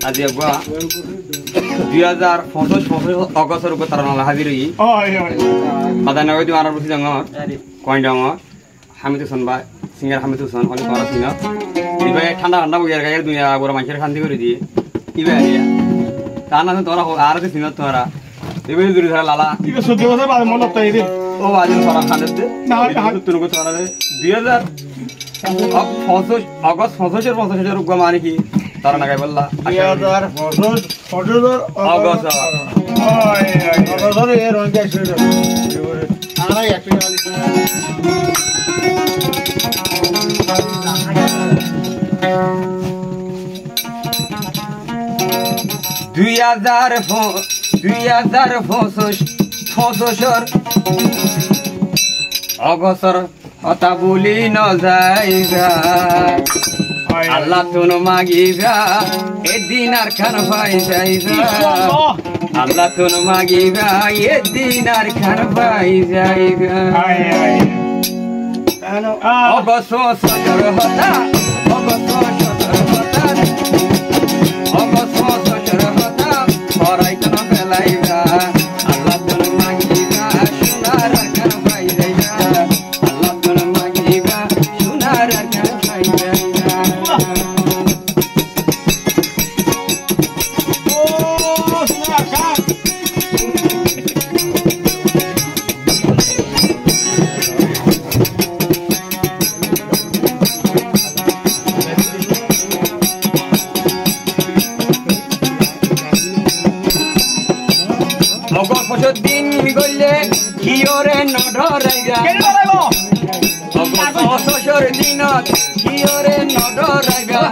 আজি 2025 অগস্টৰ ওপৰত তাৰণা হাজিৰ হৈ মাদানগৰ দি মানৰ বসি ডাঙৰ কইন ডাঙৰ হামিদ হোসেন বা সিঙ্গার হামিদ হোসেন অনেক বড় ছিল ইবে ঠান্ডা ঠান্ডা বইয়ার গায়ের দুনিয়া বড় মানুষের শান্তি করে দিয়ে ইবে আরিয়া তা না তোরা আর তো সিনত তোরা ইবে দূরে ধরা লালা ইবে 14 বছর বাদ মন লতাই রে ও আদিন ফরা খালেতে না তুনকো তোরা 2025 অগস্ট 25 রুগা মানে কি তারা নাগাই বললা 2025 অগস্ট ওই অগস্ট এর রঙে শুরু আমরা একটু 2025 অগস্টর কথা বলি ন যাইগা আল্লাহ তুন মাগিবা এদিন আর খান ভাই যাইবা আল্লাহ তুন মাগিবা এদিন আর খান ভাই যাইবা অগস্ট 17 হতা অগস্ট 17 হতা অগস্ট 17 হতা পরাইত না ফেলাইবা আল্লাহ তুন মাগিবা সোনার খান ভাই যাইবা আল্লাহ তুন মাগিবা সোনার খান ভাই যাইবা ও সোনার খান দিন গলে কি ওরে নডরাইগা অগস্টর দিনত কি ওরে নডরাইগা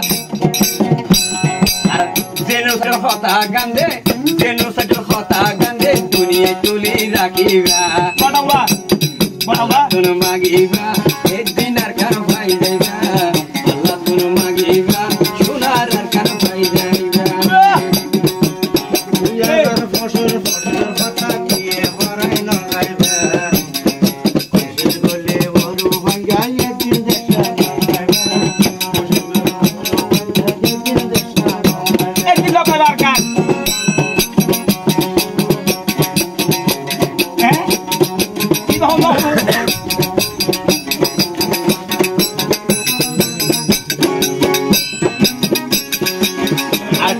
আর জেনুসের কথা গান্ধে জেনুসের কথা গান্ধে দুনিয়া তুলি রাখিবা বাড়াবা বাড়াবা তুন মাগিবা এদিন আর কার ভাই যাইবা আল্লাহ তুন মাগিবা সোনার আর কার ভাই যাইবা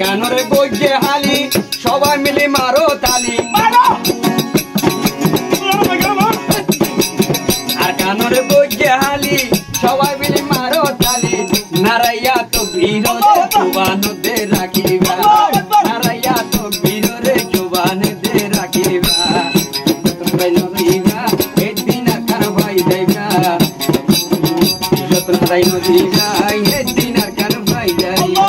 কানরে বইয়ে হালি সবাই মিলে মারো তালি আর কানরে বইয়ে হালি সবাই মিলে মারো তালি নারাইয়া তো বীরে জুবানতে রাখিবা নারাইয়া তো বীরে জুবানতে রাখিবা তোমরা নদীবা এদিন কার ভাই যাইবা যত তাই নদীবা এদিন কার ভাই যাইবা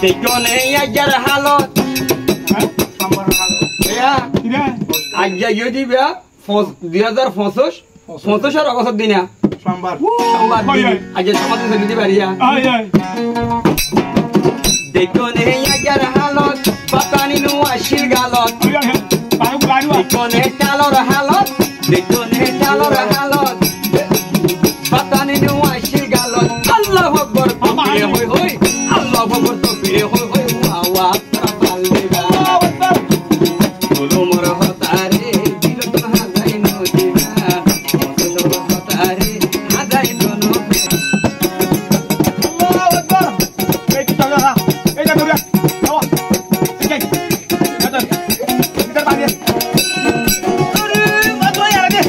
দেখনে আজার হালত আজ্ঞা ইয়ে দিবা 2025 অগস্ট দিনা সোমবার আজ সমাধান করে দিতে পারিয়া দেখনে আজার হালত পাতানি নু আশির গালত দেখনে টালর হালত দেখনে টালর হালত পাতানি নু আশির গালত আল্লাহু আকবার হই হই আল্লাহু আকবার তো ফিরে হই হই ওয়া পালবেগা বলো মোর হতারে দিল তো হাজাই নদিগা বলো হতারে হাজাই দনো আল্লাহু আকবার এই তো দাদা এই না ধরে আও ঠিক আছে দাদা ইধর বাড়ি আরে মত ইয়ার দে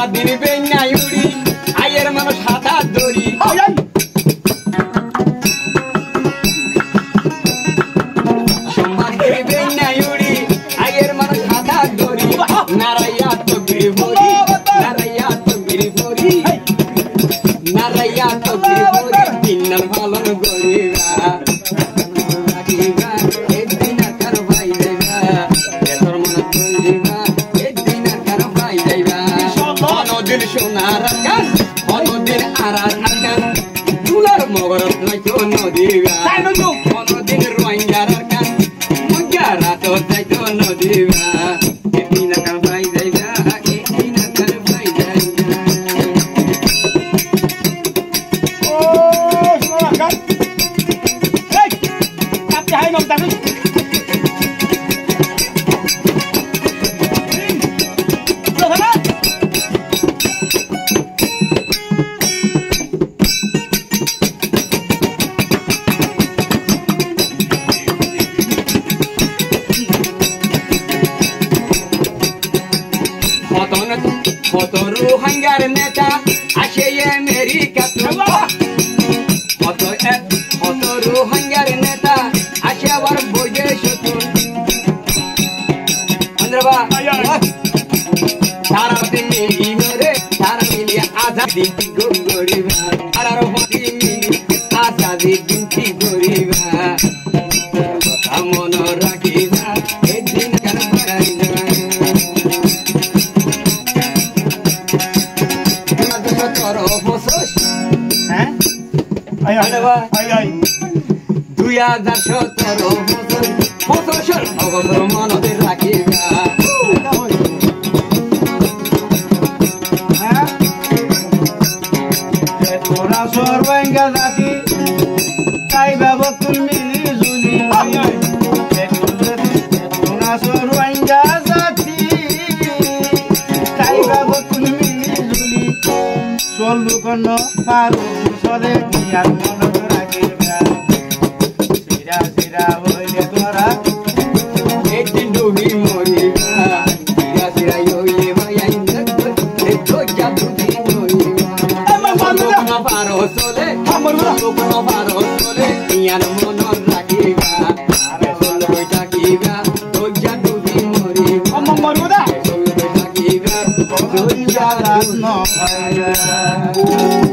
দিন বেঙ্গাই উড়ি আয়ের মানুষ হাতা দড়ি সোমবার দিন বেঙ্গাই উড়ি আয়ের মানুষ হাতা দড়ি নারাইয়া তো গিরি ভরি নারাইয়া তো গিরি ভরি নারাইয়া তো গিরি ভরি দিনার পালন করিবা সোনার গান অনদিন আরার গান তুলার মগরত নাইতো নদীবা অনদিন রোহিঙ্গার গান মুঙ্গারা তো যাইতো নদীবা এদিন কার ভাই যাইবা এদিন কার ভাই যাইবা ও সোনার গান এই আপনি হাই নাম দাবি কত রোহিঙ্গার নেতা আসে আমেরিকা কত রোহিঙ্গার নেতা আসে আবার বৈদেশ তারা মিলিয়ে তারা মিলিয়ে আজাদি গরিবা তারা মিলিয়ে আজাদি দিনটি গরিবা মন রাখিবা একদিন কেন দুই 2017 অবসর মনদের রাখিবা তোরা সর্বাঙ্গা জাতি তাই বাবতুল মিলি জুলি তোরা সর্বাঙ্গা জাতি তাই বাবতুল মিলি জুলি চলু কন পারু চলে গিয়ার মন রাখিবা সিরা সিরা হইলে তোরা একদিন ডুবি মরিবা সিরা সিরা হইলে ভাই তো জাদুদি মরিবা পারো চলে কোনো পারো চলে ইয়ার মন রাখিবা থাকিবা তো জাদুদি মরিবা থাকিবা নয়